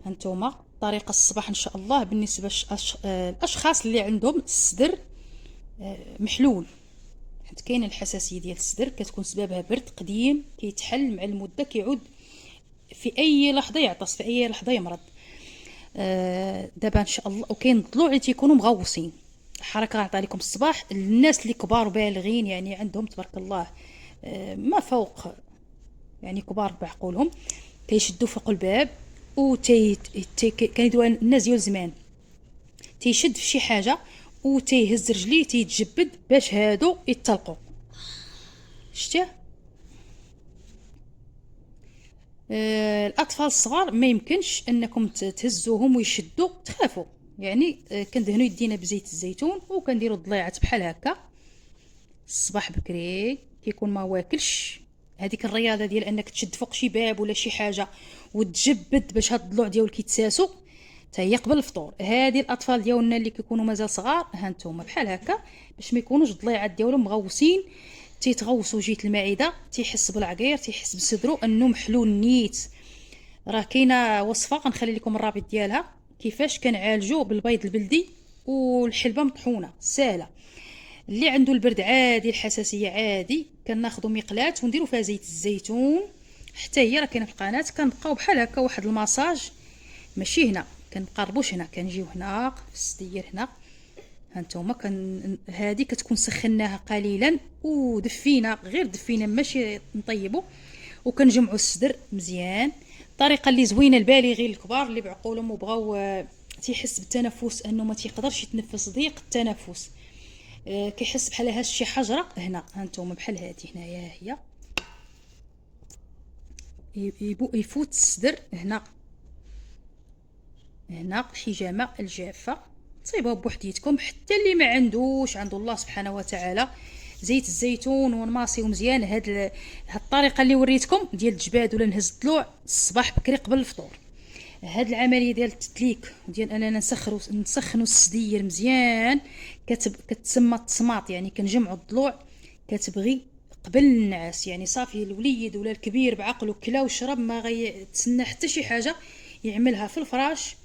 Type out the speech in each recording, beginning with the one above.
هانتوما طريقه الصباح ان شاء الله بالنسبه الاشخاص اللي عندهم الصدر محلول، حيت كاينه الحساسيه ديال الصدر كتكون سببها برد قديم كيتحل مع المده، كيعود في اي لحظه يعطس، في اي لحظه يمرض. دابا ان شاء الله. وكاين الضلوع اللي تيكونوا مغوصين. حركه غنعطي لكم الصباح الناس اللي كبار وبالغين، يعني عندهم تبارك الله ما فوق، يعني كبار بعقولهم، كيشدوا فوق الباب و كيديروا الناس ديال زمان، تيشد في شي حاجه و تيهز رجليه تيتجبد باش هادو يتطلقوا. شتيه؟ الاطفال الصغار ما يمكنش انكم تهزوهم ويشدوا، تخافوا يعني. كندهنوا يدينا بزيت الزيتون وكنديروا ضليعات بحال هكا الصباح بكري، كيكون ما واكلش. هذيك الرياضه ديال انك تشد فوق شي باب ولا شي حاجه وتجبد باش هاد الضلوع ديالك يتساسوا، حتى هي قبل الفطور. هادي الاطفال ديالنا اللي كيكونوا مازال صغار، ها نتوما بحال هكا، باش ما يكونوش الضليعات ديالهم مغوسين، تيتغوصوا جيت المعده، تيحس بالعقير، تيحس بصدرو انه محلول نيت. راه كاينه وصفه غنخلي لكم الرابط ديالها كيفاش كنعالجوا بالبيض البلدي والحلبه مطحونه ساهله. اللي عنده البرد عادي، الحساسيه عادي، كناخذوا مقلاه ونديروا فيها زيت الزيتون، حتى هي راه كاينه في القناه. كنبقاو بحال هكا واحد الماساج، ماشي هنا كنقربوش، هنا كنجيو هنا في السدير هنا. هانتوما هادي كتكون سخناها قليلا ودفينا، غير دفينا ماشي نطيبو، وكنجمعوا الصدر مزيان. الطريقه اللي زوينه البالغين الكبار اللي بعقولهم وبغاو تيحس بالتنفس انه ما تيقدرش يتنفس، ضيق التنفس، كيحس بحال هاش شي حجره هنا. هانتوما بحال هادي هنايا هي يفوت الصدر هنا، هنا الحجامه الجافه تصيبوها بوحديتكم. حتى اللي ما عندوش، عنده الله سبحانه وتعالى زيت الزيتون ونماصيو مزيان. هاد الطريقه اللي وريتكم ديال الجباد ولا نهز الضلوع الصباح بكري قبل الفطور، هاد العمليه ديال التدليك وديال اننا نسخنوا الصدير مزيان، كتسمى التصماط، يعني كنجمعوا الضلوع. كتبغي قبل النعاس، يعني صافي الوليد ولا الكبير بعقله كلا وشرب، ما غيتسنى حتى شي حاجه، يعملها في الفراش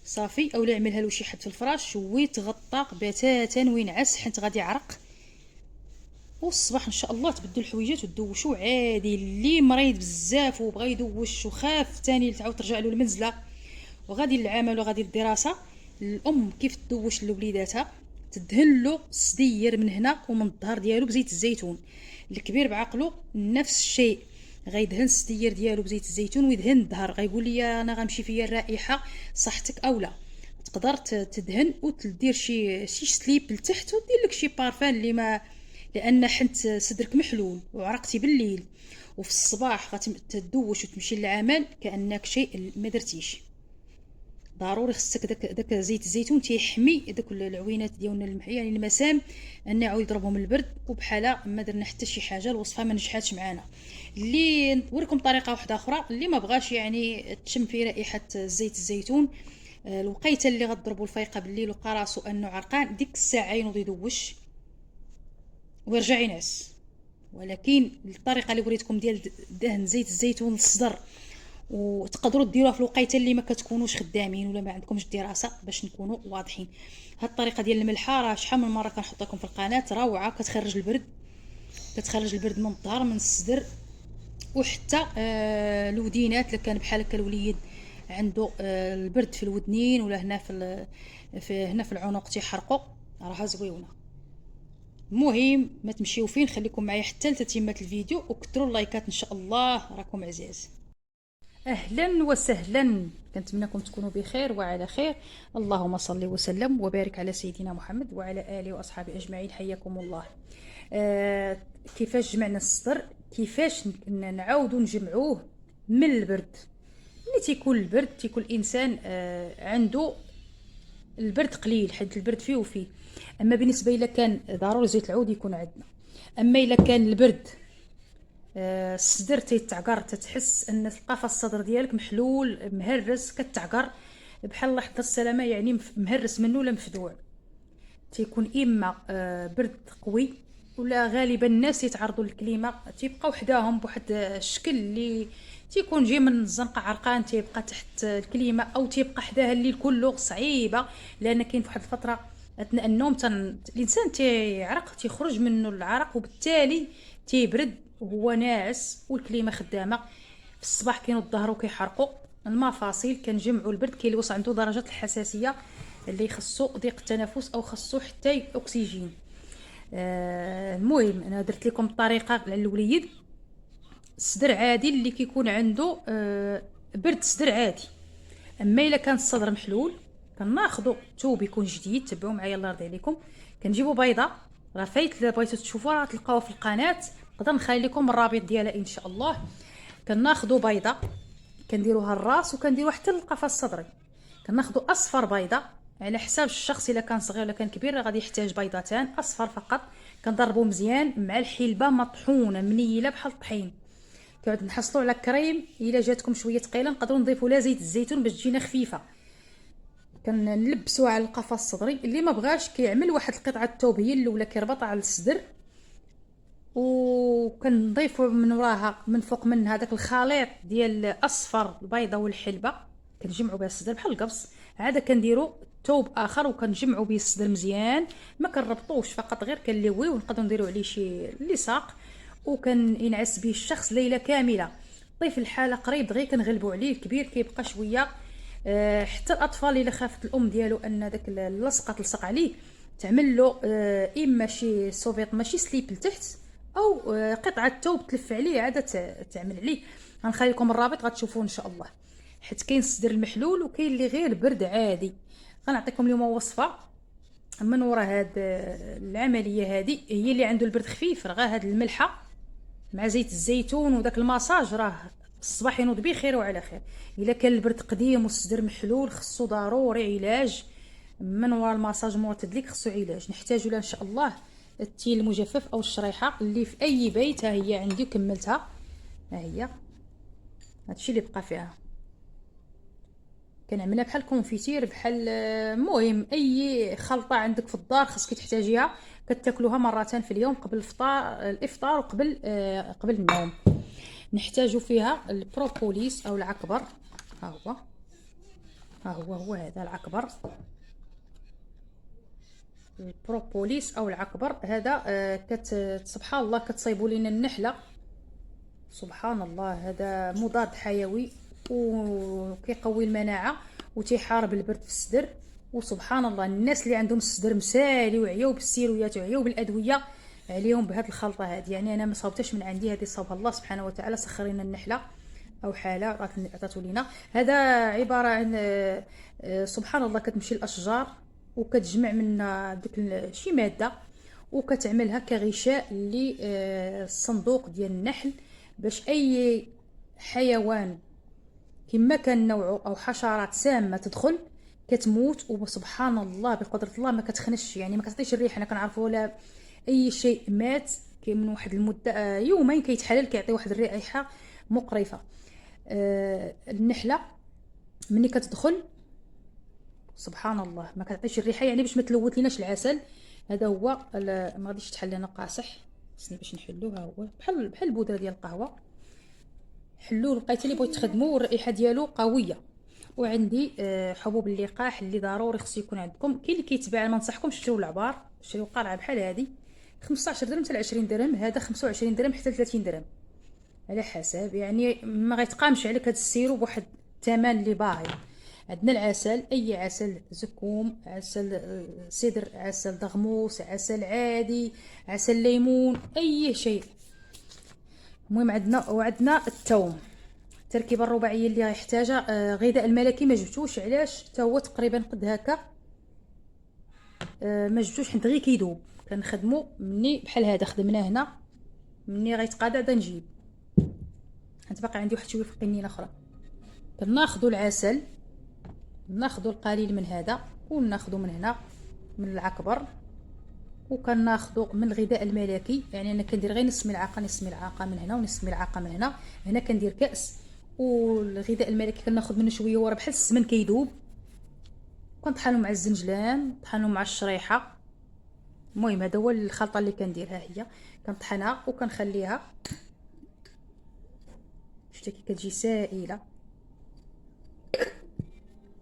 صافي، اولا يعملها له شي حد في الفراش ويتغطى بتاتا وينعس، حيت غادي يعرق. والصباح ان شاء الله تبدلوا الحويجات وتدوشوا عادي. اللي مريض بزاف وبغى يدوش وخاف ثاني تعاود ترجع له المنزله وغادي للعمل وغادي للدراسه، الام كيف تدوش لوليداتها؟ تدهن له الصدير من هنا ومن الظهر ديالو بزيت الزيتون. الكبير بعقله نفس الشيء، غيدهن الصدير ديالو بزيت الزيتون ويدهن الظهر. غيقول لي انا غنمشي فيا الرائحه، صحتك اولا. تقدر تدهن وتدير شي سليب لتحت ودير لك شي بارفان اللي ما، لان حنت صدرك محلول وعرقتي بالليل وفي الصباح غتدوش وتمشي للعمل كانك شيء ما درتيش. ضروري خصك داك زيت الزيتون تيحمي داك العوينات ديالنا المحيه، يعني المسام، ان يعاود يضربهم البرد. وبحال ما درنا حتى شي حاجه، الوصفه ما نجحاتش معنا. اللي نوريكم طريقه واحده اخرى، اللي ما بغاش يعني تشم في رائحه زيت الزيتون، الوقيته اللي غضربوا الفيقه بالليل ولقى راسو انه عرقان، ديك الساعه ينوض يدوش ويرجع ينعس. ولكن الطريقه اللي وريتكم ديال دهن زيت الزيتون للصدر، وتقدروا ديروها في الوقيته اللي ما كتكونوش خدامين ولا ما عندكمش دراسه، باش نكونوا واضحين. هاد الطريقه ديال الملحه راه شحال من مره كنحط لكم في القناه، روعه، كتخرج البرد، كتخرج البرد من الظهر من الصدر. وحتى الودينات، اللي كان بحال هكا الوليد عنده البرد في الودنين ولا هنا هنا في العنق تيحرقوا، راها زويونه. المهم ما تمشيو فين، خليكم معايا حتى لتتمه الفيديو وكثروا اللايكات ان شاء الله، راكم عزاز. اهلا وسهلا، كنتمنىكم تكونوا بخير وعلى خير. اللهم صل وسلم وبارك على سيدنا محمد وعلى اله واصحابه اجمعين، حياكم الله. آه كيفاش جمعنا الصدر، كيفاش نعاودوا نجمعوه من البرد. ملي تيكون البرد تيكون الانسان عنده البرد قليل، حيت البرد فيه وفيه. اما بالنسبه الى كان ضروري زيت العود يكون عندنا. اما الا كان البرد الصدر تيتعقر، تتحس ان القفص الصدر ديالك محلول مهرس، كتعقر بحال الله يحفظ السلامه، يعني مهرس منه ولا مفدوع. تيكون اما برد قوي، ولا غالبا الناس يتعرضوا للكليمه تيبقاو حداهم بواحد الشكل اللي تيكون جاي من الزنقه عرقان تيبقى تحت الكليمه او تيبقى حداها الليل كله صعيبه، لان كاين في واحد الفتره اثناء النوم الانسان تيعرق، تيخرج منه العرق وبالتالي تيبرد وهو ناعس والكليمه خدامه. في الصباح كينوض الظهر وكيحرقوا المفاصل، كنجمعوا البرد، كاين اللي وصل عنده درجه الحساسيه اللي خصو ضيق التنفس او خصو حتى اكسجين. المهم انا درت لكم الطريقه للوليد. الصدر عادي اللي كيكون عنده برد صدر عادي. اما الا كان الصدر محلول كناخذوا الثوب يكون جديد، تبعوا معايا الله يرضي عليكم. كنجيبوا بيضه، راه فايت الا بغيتو تشوفوا راه تلقاوها في القناه، نقدر نخلي لكم الرابط ديالها ان شاء الله. كناخذوا بيضه كنديروها الراس وكنديروها حتى للقفص الصدري. كناخذوا اصفر بيضه على حساب الشخص، الا كان صغير ولا كان كبير غادي يحتاج بيضتان اصفر فقط. كنضربوا مزيان مع الحلبه مطحونه منيله بحال الطحين، كنعود نحصلوا على كريم. الا جاتكم شويه ثقيله نقدروا نضيفوا لها زيت الزيتون باش تجينا خفيفه. كنلبسوها على القفص الصدري. اللي ما بغاش كيعمل واحد القطعه الثوب هي الاولى كيربطها على الصدر، وكنضيفوا من وراها من فوق منها داك الخليط ديال الاصفر البيضه والحلبه، كنجمعوا بها الصدر بحال القبص. عاد كنديروا ثوب اخر وكنجمعوا به الصدر مزيان، ما كنربطوش فقط غير كنلويه ونقدروا نديروا عليه شي لصاق وكنعس به الشخص ليله كامله. طيف الحاله قريب دغيا كنغلبوا عليه، الكبير كيبقى شويه. حتى الاطفال الا خافت الام ديالو ان داك اللصقه تلصق عليه تعمل له اما شي سوفيط ماشي سليب لتحت او قطعه ثوب تلف عليه عاد تعمل عليه. غنخلي لكم الرابط غتشوفوه ان شاء الله. حيت كاين الصدر المحلول وكاين اللي غير برد عادي. غنعطيكم اليوم وصفه من وراء هاد العمليه هذه. هي اللي عنده البرد خفيف راه هاد الملحه مع زيت الزيتون وداك الماساج راه الصباح ينوض بخير وعلى خير. الا كان البرد قديم والصدر محلول خصو ضروري علاج من وراء الماساج مرتد ليك، خصو علاج. نحتاجو لها ان شاء الله التيل المجفف او الشريحه اللي في اي بيت. ها هي عندي وكملتها، ها هي هادشي اللي بقى فيها. كنعملها بحال كونفيتير بحال المهم اي خلطه عندك في الدار خصك تحتاجيها. كتاكلوها مرتين في اليوم قبل الافطار وقبل قبل النوم. نحتاجو فيها البروبوليس او العكبر. ها هو هذا العكبر، البروبوليس او العكبر هذا. سبحان الله كتصيبوا لنا النحله، سبحان الله. هذا مضاد حيوي وكيقوي المناعه وتيحارب البرد في الصدر. وسبحان الله الناس اللي عندهم الصدر مسالي وعياو بالسيرويات وعياو بالادويه عليهم بهذه الخلطه هذه. يعني انا ما صاوبتش من عندي، هذه صاوبها الله سبحانه وتعالى، سخر لنا النحله او حاله عطاتو لينا. هذا عباره عن سبحان الله كتمشي الاشجار وكتجمع من ديك شي ماده وكتعملها كغشاء للصندوق ديال النحل، باش اي حيوان كما كان نوعه او حشرات سامه تدخل كتموت. وسبحان الله بقدره الله ما كتخنش، يعني ما كتعطيش الريح. انا كنعرفوا ولا اي شيء مات من واحد المده يومين كيتحلل كيعطي واحد الرائحه مقرفه. النحله ملي كتدخل سبحان الله ما كتعطيش الريحه، يعني باش ما تلوث ليناش العسل. هذا هو ما غاديش تحل لنا قاصح، خصني باش نحلوها. هو بحال البودره ديال القهوه. حلوه لقيت اللي بغيت تخدموه والرائحه ديالو قويه. وعندي حبوب اللقاح اللي ضروري خصو يكون عندكم. كاين اللي كيتباع، ما ننصحكمش تشريو العبار، شريو قرعه بحال هذه 15 درهم حتى 20 درهم. هذا 25 درهم حتى 30 درهم على حسب، يعني ما غيتقامش عليك هذا السيرو بواحد الثمن اللي باهظ. عندنا العسل، اي عسل، زكوم، عسل سدر، عسل دغموس، عسل عادي، عسل ليمون، اي شيء. المهم وعندنا الثوم. التركيبه الرباعيه اللي غيحتاجها غذاء الملكي ما جبتوش، علاش؟ حتى هو تقريبا قد هكا. ما جبتوش حيت غير كيدوب. كنخدموا مني بحال هذا خدمناه هنا، مني غيتقادى هذا نجيب. حيت باقي عندي واحد شويه في القنينه اخرى. كناخذوا العسل، ناخذوا القليل من هذا وناخذوا من هنا من العكبر، وكناخذوا من الغذاء الملكي. يعني انا كندير غير نص ملعقه من هنا ونص ملعقه من هنا. هنا كندير كاس. والغذاء الملكي كناخذ منه شويه وراه بحال السمن كيدوب. كنطحنوا مع الزنجلان، طحنوا مع الشريحه. المهم هذا هو الخلطه اللي كنديرها. هي كنطحنها وكنخليها شفتي كي كتجي سائله.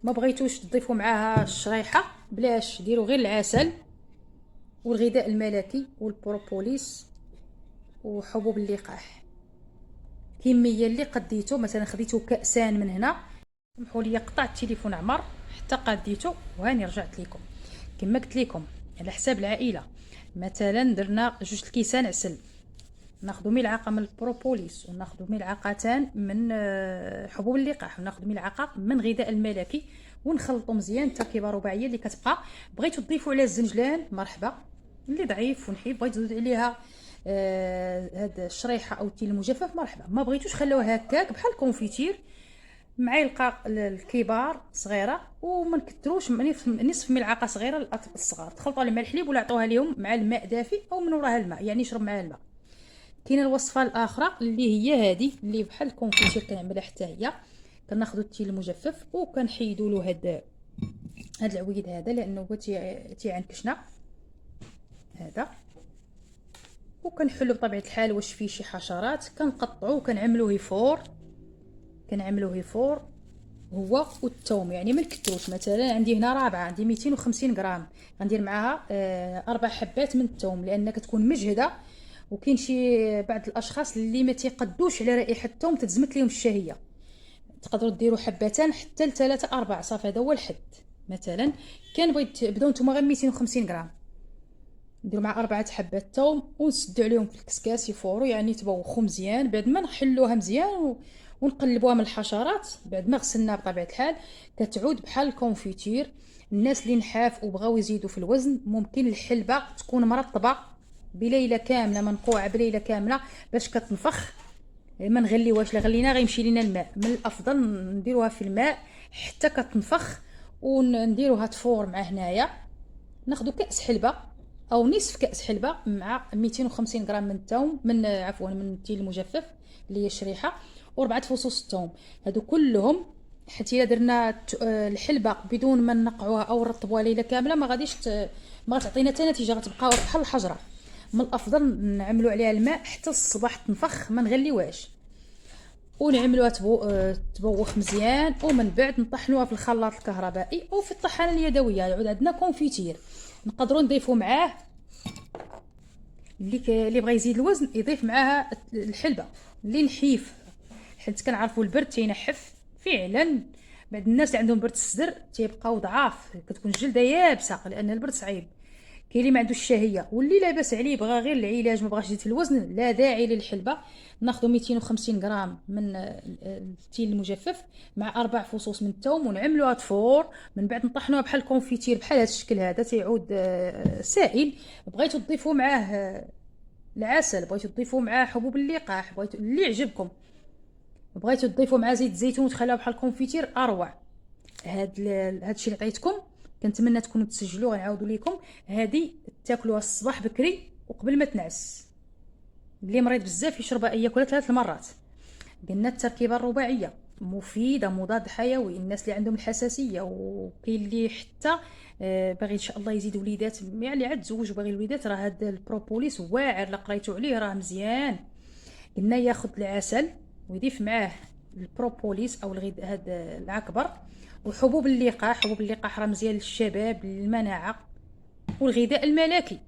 ما بغيتوش تضيفوا معاها الشريحه بلاش، ديروا غير العسل والغذاء الملكي والبروبوليس وحبوب اللقاح. كميه اللي قديتو، مثلا خديتو كاسان من هنا، سمحوا لي قطع التليفون عمر حتى قديتو وهاني رجعت لكم. كما قلت لكم على حساب العائله، مثلا درنا 2 الكيسان عسل، ناخذ ملعقه من البروبوليس وناخذ ملعقتان من حبوب اللقاح وناخذ ملعقه من غذاء الملكي ونخلطوا مزيان تركيبه رباعيه اللي كتبقى. بغيتو تضيفوا عليها الزنجلان مرحبا، اللي ضعيف ونحيف بغيتو تزيدوا عليها هاد الشريحه او التيل المجفف مرحبا. ما بغيتوش خلوها هكاك بحال الكونفيتير، معلقه الكبار صغيره وما نكثروش، نصف ملعقه صغيره للاطفال الصغار، تخلطوا عليهم الحليب ولا عطوها لهم مع الماء دافي او من وراها الماء، يعني يشرب معها الماء. كاينه الوصفه الاخرى اللي هي هذه اللي بحال الكونفيتير كنعملها حتى هي، كناخذوا التيل المجفف وكنحيدوا له هاد العويد هذا لانه هو تيعنكشنا هذا، وكنحلو بطبيعه الحال واش فيه شي حشرات، كنقطعوه وكنعملوه يفور، كنعملوه يفور هو والثوم، يعني ما نكثروش. مثلا عندي هنا رابعه، عندي 250 غرام، غندير معاها 4 حبات من الثوم لان كتكون مجهده، وكاين شي بعض الاشخاص اللي ما تيقدوش على رائحه الثوم تتزمت لهم الشهيه، تقدروا ديروا حبتان حتى ل3 4 صافي هذا هو الحد. مثلا كان بغيت تبداو نتوما غير 250 غرام، نديروا مع 4 حبات ثوم ونسدوا عليهم في الكسكاس يفوروا، يعني يتبوخوا مزيان. بعد ما نحلوها مزيان ونقلبوها من الحشرات بعد ما غسلناها بطبيعه الحال، كتعود بحال الكونفيتير. الناس اللي نحاف وبغاو يزيدوا في الوزن ممكن الحلبه تكون مرطبه بليله كامله، منقوعه بليله كامله باش كتنفخ، ما نغليوهاش، لا غلينا غيمشي لينا الماء. من الافضل نديروها في الماء حتى كتنفخ ونديروها تفور مع هنايا. ناخذ كاس حلبه او نصف كاس حلبه مع 250 غرام من الثوم، من عفوا من التيل المجفف اللي هي الشريحه، و4 فصوص الثوم. هادو كلهم حتى الا درنا الحلبه بدون ما نقعوها او نرطبوها ليله كامله ما غاديش ما غتعطينا حتى نتيجه، غتبقى بحال الحجره. من الافضل نعملوا عليها الماء حتى الصباح تنفخ، ما نغليوهاش، ونعملوها تبوخ مزيان، ومن بعد نطحنوها في الخلاط الكهربائي او في الطحانه اليدويه. يعود عندنا كونفيتير نقدروا نضيفوا معاه اللي بغى يزيد الوزن يضيف معاها الحلبه اللي نحيف، حيت كنعرفوا البرد تينحف فعلا. بعد الناس اللي عندهم برد الصدر تيبقاو ضعاف، كتكون الجلده يابسه لان البرد صعيب. كاين اللي ما عندوش الشهيه واللي لاباس عليه بغى غير العلاج ما بغاش يزيد في الوزن، لا داعي للحلبه. ناخذ 250 غرام من التيل المجفف مع 4 فصوص من الثوم ونعملوها تفور، من بعد نطحنوها بحال الكونفيتير بحال هذا الشكل هذا تيعود سائل. بغيتو تضيفوا معاه العسل، بغيتو تضيفوا معاه حبوب اللقاح، بغيتو اللي يعجبكم، بغيتو تضيفوا معاه زيت الزيتون وتخليوها بحال الكونفيتير اروع. هاد الشيء اللي عطيتكم كنتمنى تكونوا تسجلوه، غنعاودوا لكم. هذه تاكلوها الصباح بكري وقبل ما تنعس، اللي مريض بزاف يشربها ياكلها 3 مرات. قلنا التركيبه الرباعيه مفيده، مضاد حيوي، الناس اللي عندهم الحساسيه، وكاين اللي حتى باغي ان شاء الله يزيد وليدات، يعني اللي عاد تزوج وباغي الوليدات، راه هذا البروبوليس واعر، لا قريتو عليه راه مزيان. قلنا ياخذ العسل ويضيف معاه البروبوليس او هذا العكبر وحبوب اللقاح. حبوب اللقاح راه مزيان للشباب للمناعه، والغذاء الملكي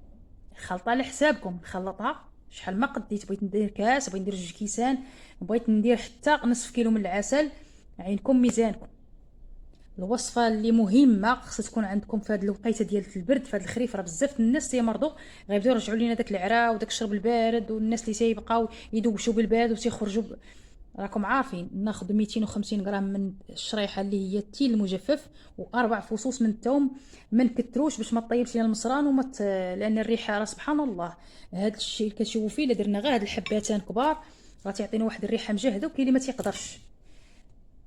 خلطه على حسابكم، نخلطها شحال ما قديت. بغيت ندير كاس، بغيت ندير 2 كيسان، بغيت ندير حتى نصف كيلو من العسل، عينكم ميزانكم. الوصفه اللي مهمه خصها تكون عندكم في هذه الوقيته ديال البرد، في هذا الخريف راه بزاف الناس تيمرضوا، غيبداو يرجعوا لينا داك العرا وداك الشرب البارد، والناس اللي تيبقاو يدوشوا بالبارد وتيخرجوا راكم عارفين. ناخذ 250 غرام من الشريحه اللي هي التيل المجفف و4 فصوص من الثوم، ما نكثروش باش ما طيبش لنا المصران لان الريحه راه سبحان الله. هذا الشيء اللي كتشوفوا فيه الا درنا غير هاد الحباتان كبار راه تيعطينا واحد الريحه مجهده، وكاين اللي ما تيقدرش.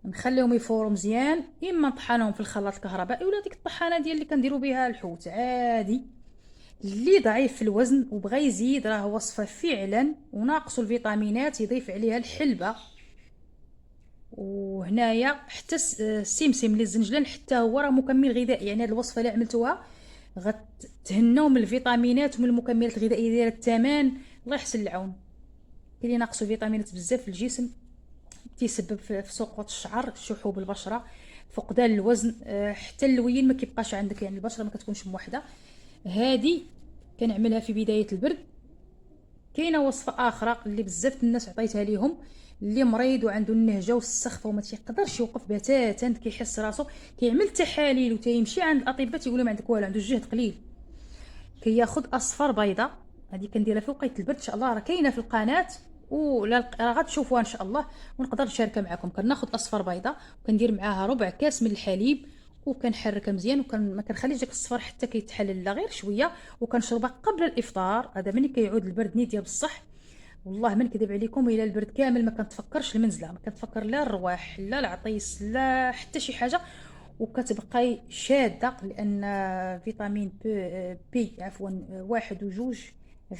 نخليهم يفوروا مزيان، اما نطحنهم في الخلاط الكهربائي ولا ديك الطحانه ديال اللي كنديروا بها الحوت عادي. اللي ضعيف في الوزن وبغى يزيد راه وصفه فعلا وناقصوا الفيتامينات يضيف عليها الحلبه، وهنايا حتى السمسم للزنجلان حتى هو راه مكمل غذائي. يعني هذه الوصفه اللي عملتوها غتهناو من الفيتامينات ومن المكملات الغذائيه ديال الثمن، الله يحسن العون. كاين اللي ناقصوا فيتامينات بزاف في الجسم تيسبب في سقوط الشعر، شحوب البشره، فقدان الوزن، حتى اللوين ما كيبقاش عندك، يعني البشره ما كتكونش موحده. هذه كنعملها في بدايه البرد. كاينه وصفه اخرى اللي بزاف الناس عطيتها ليهم، اللي مريض وعنده النهجه والسخفه وما تيقدرش يوقف بتاتا، كيحس راسو كيعمل تحاليل وتيمشي عند الاطباء تيقولوا ما عندك والو، عنده الجهد قليل، كياخذ اصفر بيضاء. هذه كنديرها في وقيته البرد ان شاء الله، راه كاينه في القناه ولا راه غتشوفوها ان شاء الله، ونقدر نشاركها معكم. كناخذ اصفر بيضاء وكندير معاها ربع كاس من الحليب، وكنحركها مزيان، ما كنخليش داك الصفر حتى كيتحلل لا غير شويه، وكنشربها قبل الافطار. هذا ملي كيعود البرد نيديا بصح، والله ما نكذب عليكم، الى البرد كامل ما كنتفكرش المنزله، ما كنتفكر لا الرواح لا العطيس لا حتى شي حاجه، وكتبقاي شاده، لان فيتامين بي عفوا واحد وجوج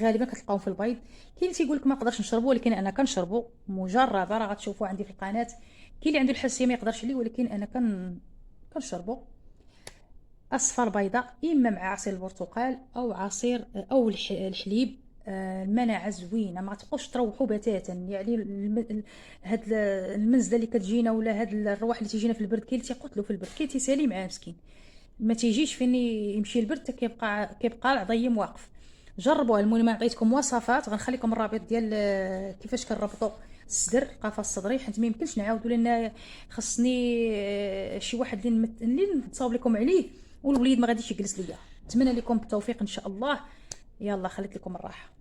غالبا كتلقاهم في البيض. كاين اللي تيقول لك ما نقدرش نشربو، ولكن انا كنشربو مجرده، راه غتشوفوا عندي في القناه. كاين اللي عنده الحساسيه ما يقدرش عليه، ولكن انا كنشربو. اصفر بيضاء، اما مع عصير البرتقال او عصير او الحليب. المناعه زوينه، ما تبقوش تروحوا بتاتا. يعني هاد المنزله اللي كتجينا ولا هاد الرواح اللي تيجينا في البرد، كاين اللي تيقتلوا في البرد، كاين تيسالي معاه مسكين، ما تيجيش فين يمشي البرد حتى كيبقى العظيم واقف. جربوها. المهم عطيتكم وصفات، غنخليكم الرابط ديال كيفاش كنربطوا الصدر، القفص الصدري، حيت ما يمكنش نعاودوا، لان خصني شي واحد اللي نتصاوب لكم عليه، والوليد ما غاديش يجلس ليا. نتمنى لكم التوفيق ان شاء الله. يلا خليت لكم الراحه.